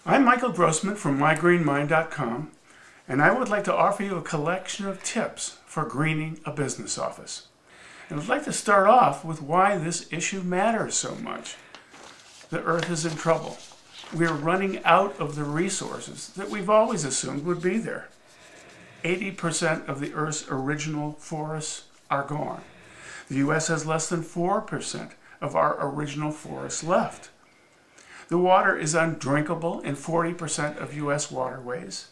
I'm Michael Grossman from MyGreenMind.com, and I would like to offer you a collection of tips for greening a business office. And I'd like to start off with why this issue matters so much. The Earth is in trouble. We're running out of the resources that we've always assumed would be there. 80% of the Earth's original forests are gone. The U.S. has less than 4% of our original forests left. The water is undrinkable in 40% of U.S. waterways.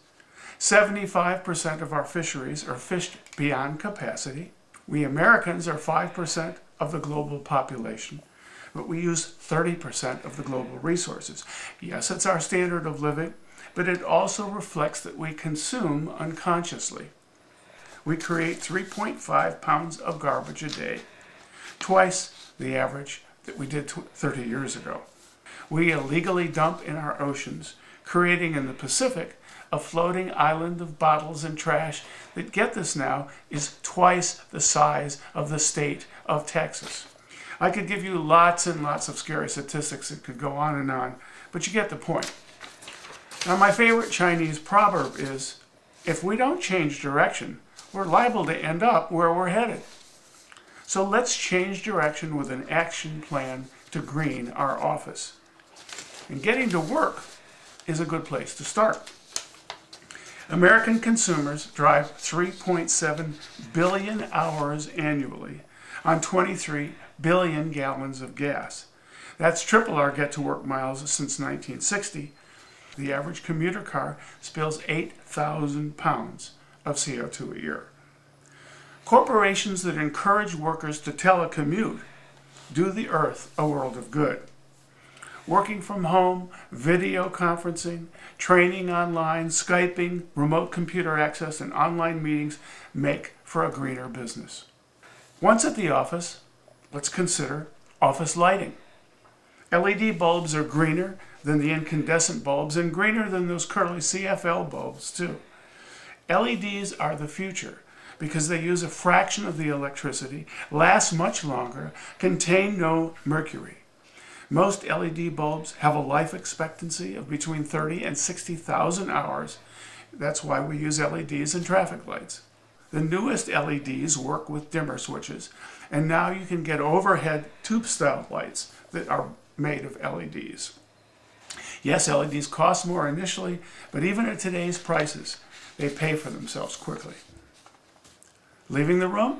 75% of our fisheries are fished beyond capacity. We Americans are 5% of the global population, but we use 30% of the global resources. Yes, it's our standard of living, but it also reflects that we consume unconsciously. We create 3.5 pounds of garbage a day, twice the average that we did 30 years ago. We illegally dump in our oceans, creating in the Pacific a floating island of bottles and trash that, get this now, is twice the size of the state of Texas. I could give you lots and lots of scary statistics that could go on, but you get the point. Now, my favorite Chinese proverb is, if we don't change direction, we're liable to end up where we're headed. So let's change direction with an action plan to green our office. And getting to work is a good place to start. American consumers drive 3.7 billion hours annually on 23 billion gallons of gas. That's triple our get-to-work miles since 1960. The average commuter car spills 8,000 pounds of CO2 a year. Corporations that encourage workers to telecommute do the Earth a world of good. Working from home, video conferencing, training online, Skyping, remote computer access, and online meetings make for a greener business. Once at the office, let's consider office lighting. LED bulbs are greener than the incandescent bulbs and greener than those curly CFL bulbs too. LEDs are the future because they use a fraction of the electricity, last much longer, contain no mercury. Most LED bulbs have a life expectancy of between 30 and 60,000 hours. That's why we use LEDs in traffic lights. The newest LEDs work with dimmer switches, and now you can get overhead tube-style lights that are made of LEDs. Yes, LEDs cost more initially, but even at today's prices, they pay for themselves quickly. Leaving the room?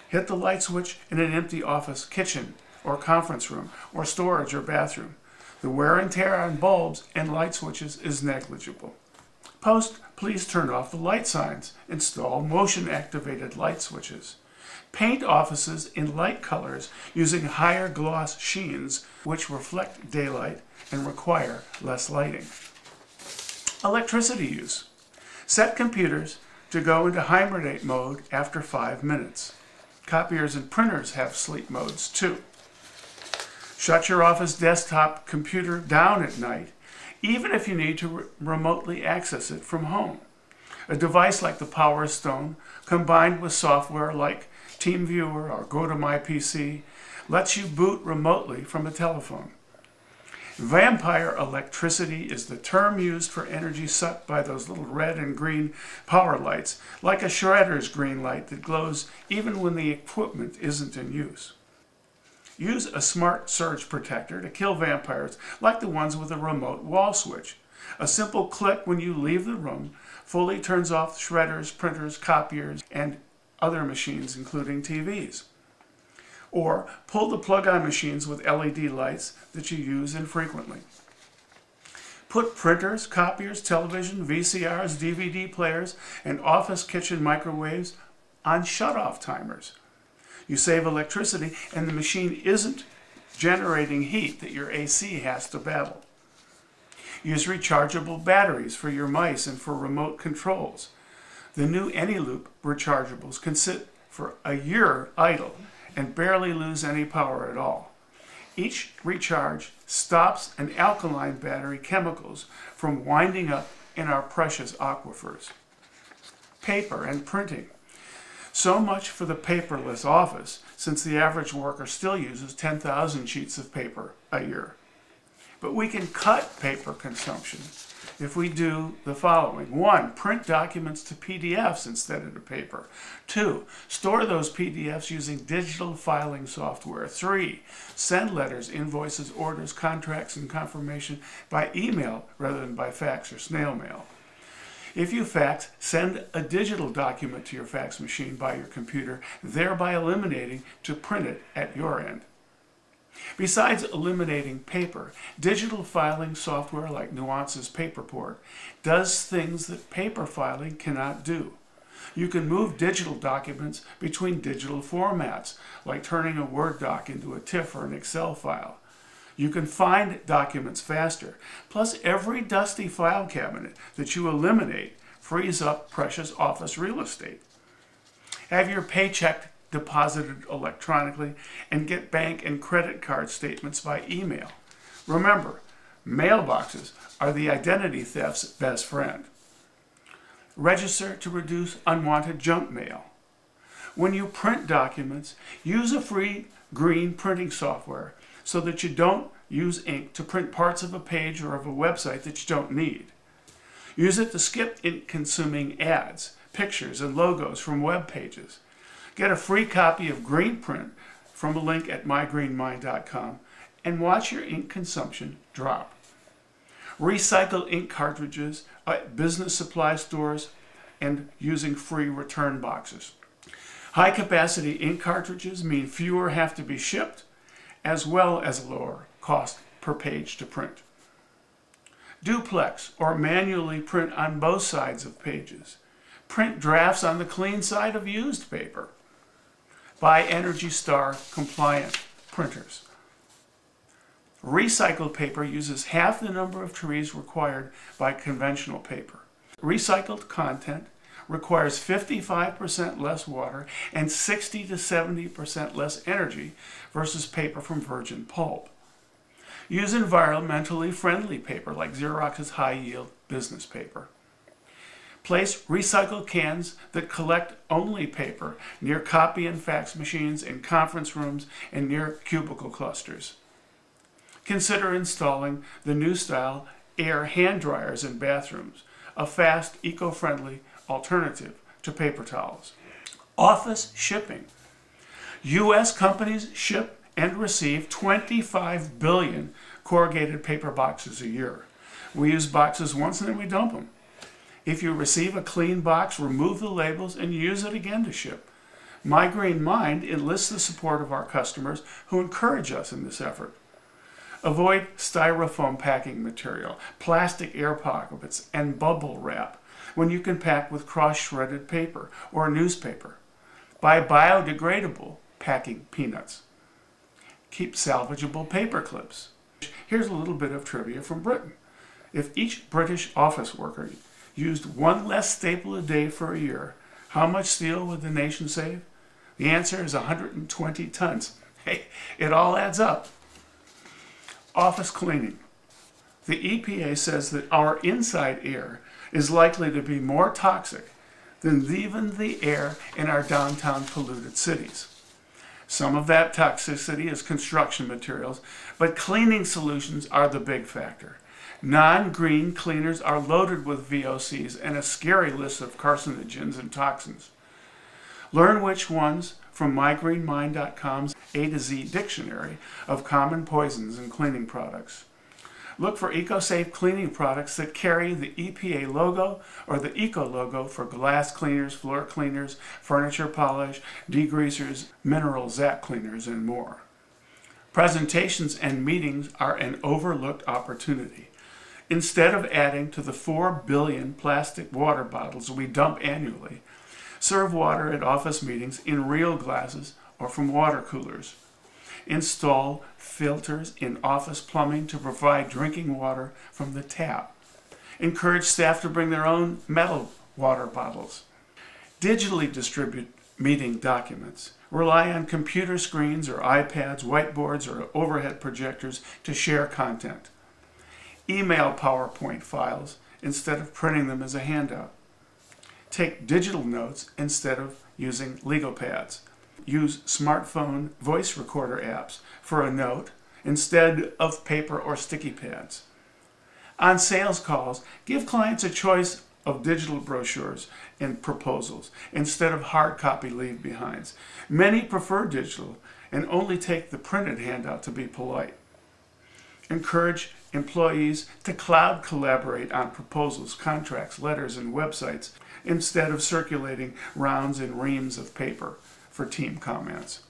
Hit the light switch in an empty office, kitchen, or conference room, or storage or bathroom. The wear and tear on bulbs and light switches is negligible. Post, please turn off the light signs. Install motion-activated light switches. Paint offices in light colors using higher gloss sheens, which reflect daylight and require less lighting. Electricity use. Set computers to go into hibernate mode after 5 minutes. Copiers and printers have sleep modes too. Shut your office desktop computer down at night, even if you need to remotely access it from home. A device like the Power Stone, combined with software like TeamViewer or GoToMyPC, lets you boot remotely from a telephone. Vampire electricity is the term used for energy sucked by those little red and green power lights, like a shredder's green light that glows even when the equipment isn't in use. Use a smart surge protector to kill vampires like the ones with a remote wall switch. A simple click when you leave the room fully turns off shredders, printers, copiers, and other machines, including TVs. Or pull the plug-on machines with LED lights that you use infrequently. Put printers, copiers, television, VCRs, DVD players, and office kitchen microwaves on shut-off timers. You save electricity, and the machine isn't generating heat that your AC has to battle. Use rechargeable batteries for your mice and for remote controls. The new AnyLoop rechargeables can sit for a year idle and barely lose any power at all. Each recharge stops an alkaline battery chemicals from winding up in our precious aquifers. Paper and printing. So much for the paperless office, since the average worker still uses 10,000 sheets of paper a year. But we can cut paper consumption if we do the following. 1, print documents to PDFs instead of to paper. 2, store those PDFs using digital filing software. 3, send letters, invoices, orders, contracts, and confirmation by email rather than by fax or snail mail. If you fax, send a digital document to your fax machine by your computer, thereby eliminating to print it at your end. Besides eliminating paper, digital filing software like Nuance's Paperport does things that paper filing cannot do. You can move digital documents between digital formats, like turning a Word doc into a TIFF or an Excel file. You can find documents faster. Plus, every dusty file cabinet that you eliminate frees up precious office real estate. Have your paycheck deposited electronically and get bank and credit card statements by email. Remember, mailboxes are the identity theft's best friend. Register to reduce unwanted junk mail. When you print documents, use a free green printing software so that you don't use ink to print parts of a page or of a website that you don't need. Use it to skip ink-consuming ads, pictures, and logos from web pages. Get a free copy of GreenPrint from a link at mygreenmind.com and watch your ink consumption drop. Recycle ink cartridges at business supply stores and using free return boxes. High-capacity ink cartridges mean fewer have to be shipped, as well as a lower cost per page to print. Duplex or manually print on both sides of pages. Print drafts on the clean side of used paper. Buy Energy Star compliant printers. Recycled paper uses half the number of trees required by conventional paper. Recycled content requires 55% less water and 60 to 70% less energy versus paper from virgin pulp. Use environmentally friendly paper like Xerox's high-yield business paper. Place recycled cans that collect only paper near copy and fax machines, in conference rooms, and near cubicle clusters. Consider installing the new style air hand dryers in bathrooms, a fast, eco-friendly alternative to paper towels. Office shipping. U.S. companies ship and receive 25 billion corrugated paper boxes a year. We use boxes once and then we dump them. If you receive a clean box, remove the labels and use it again to ship. My Green Mind enlists the support of our customers who encourage us in this effort. Avoid styrofoam packing material, plastic air pockets, and bubble wrap when you can pack with cross-shredded paper or newspaper. Buy biodegradable packing peanuts. Keep salvageable paper clips. Here's a little bit of trivia from Britain. If each British office worker used one less staple a day for a year, how much steel would the nation save? The answer is 120 tons. Hey, it all adds up. Office cleaning. The EPA says that our inside air is likely to be more toxic than even the air in our downtown polluted cities. Some of that toxicity is construction materials, but cleaning solutions are the big factor. Non-green cleaners are loaded with VOCs and a scary list of carcinogens and toxins. Learn which ones from mygreenmind.com's A to Z dictionary of common poisons in cleaning products. Look for EcoSafe cleaning products that carry the EPA logo or the Eco logo for glass cleaners, floor cleaners, furniture polish, degreasers, mineral Zac cleaners, and more. Presentations and meetings are an overlooked opportunity. Instead of adding to the 4 billion plastic water bottles we dump annually, serve water at office meetings in real glasses or from water coolers. Install filters in office plumbing to provide drinking water from the tap. Encourage staff to bring their own metal water bottles. Digitally distribute meeting documents. Rely on computer screens or iPads, whiteboards, or overhead projectors to share content. Email PowerPoint files instead of printing them as a handout. Take digital notes instead of using legal pads. Use smartphone voice recorder apps for a note instead of paper or sticky pads. On sales calls, give clients a choice of digital brochures and proposals instead of hard copy leave-behinds. Many prefer digital and only take the printed handout to be polite. Encourage employees to cloud collaborate on proposals, contracts, letters, and websites instead of circulating rounds and reams of paper for team comments.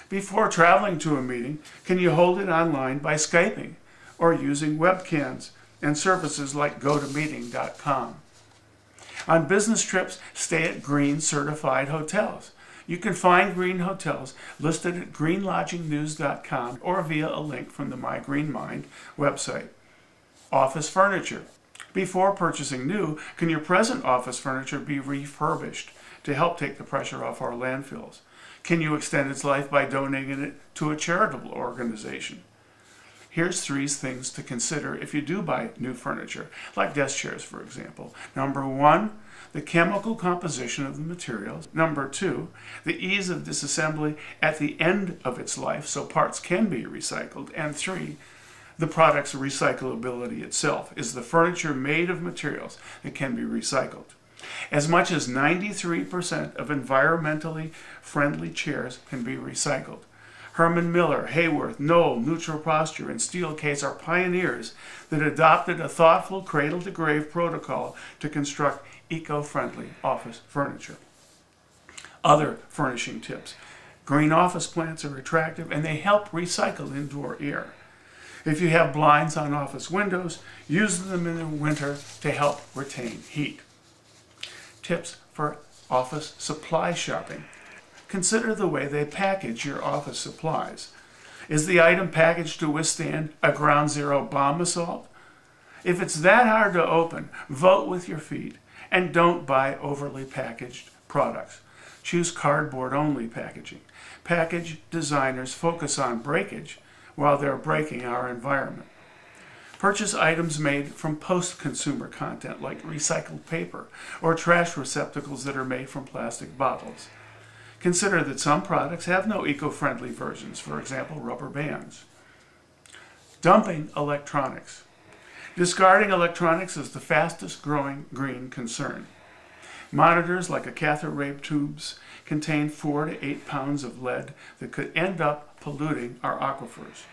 Before traveling to a meeting, can you hold it online by Skyping or using webcams and services like GoToMeeting.com? On business trips, stay at green certified hotels. You can find green hotels listed at greenlodgingnews.com or via a link from the My Green Mind website. Office furniture. Before purchasing new, can your present office furniture be refurbished to help take the pressure off our landfills? Can you extend its life by donating it to a charitable organization? Here's 3 things to consider if you do buy new furniture, like desk chairs, for example. Number 1, the chemical composition of the materials. Number 2, the ease of disassembly at the end of its life so parts can be recycled. And 3, the product's recyclability itself. Is the furniture made of materials that can be recycled? As much as 93% of environmentally friendly chairs can be recycled. Herman Miller, Hayworth, Knoll, Neutral Posture, and Steelcase are pioneers that adopted a thoughtful cradle-to-grave protocol to construct eco-friendly office furniture. Other furnishing tips. Green office plants are attractive and they help recycle indoor air. If you have blinds on office windows, use them in the winter to help retain heat. Tips for office supply shopping. Consider the way they package your office supplies. Is the item packaged to withstand a ground zero bomb assault? If it's that hard to open, vote with your feet and don't buy overly packaged products. Choose cardboard-only packaging. Package designers focus on breakage while they're breaking our environment. Purchase items made from post-consumer content like recycled paper or trash receptacles that are made from plastic bottles. Consider that some products have no eco-friendly versions, for example, rubber bands. Dumping electronics. Discarding electronics is the fastest growing green concern. Monitors like a cathode ray tubes contain 4 to 8 pounds of lead that could end up polluting our aquifers.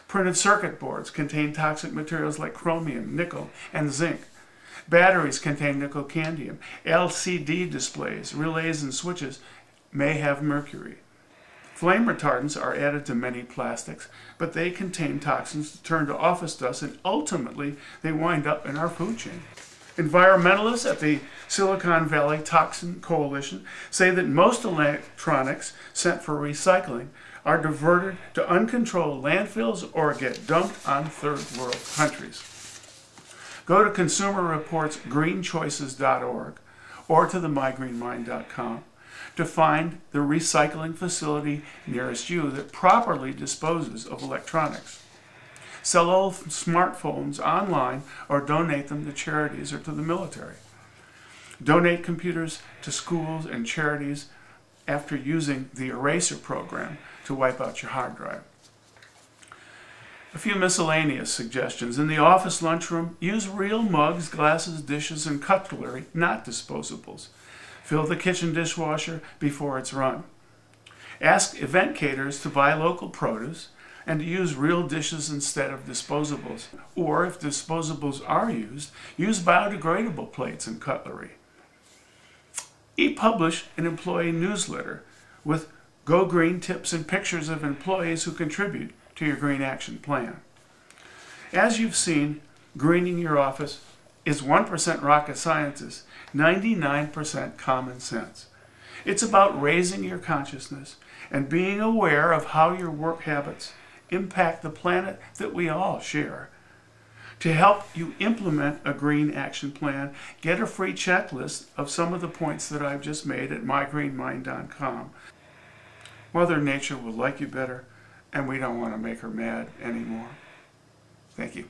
Printed circuit boards contain toxic materials like chromium, nickel, and zinc. Batteries contain nickel cadmium. LCD displays, relays, and switches may have mercury. Flame retardants are added to many plastics, but they contain toxins that turn to office dust and ultimately they wind up in our food chain. Environmentalists at the Silicon Valley Toxin Coalition say that most electronics sent for recycling are diverted to uncontrolled landfills or get dumped on third world countries. Go to Consumer Reports greenchoices.org or to the mygreenmind.com to find the recycling facility nearest you that properly disposes of electronics. Sell old smartphones online or donate them to charities or to the military. Donate computers to schools and charities after using the eraser program to wipe out your hard drive. A few miscellaneous suggestions. In the office lunchroom, use real mugs, glasses, dishes, and cutlery, not disposables. Fill the kitchen dishwasher before it's run. Ask event caterers to buy local produce and to use real dishes instead of disposables. Or if disposables are used, use biodegradable plates and cutlery. Publish an employee newsletter with Go Green tips and pictures of employees who contribute to your Green Action Plan. As you've seen, greening your office is 1% rocket science, 99% common sense. It's about raising your consciousness and being aware of how your work habits impact the planet that we all share. To help you implement a Green Action Plan, get a free checklist of some of the points that I've just made at mygreenmind.com. Mother Nature will like you better, and we don't want to make her mad anymore. Thank you.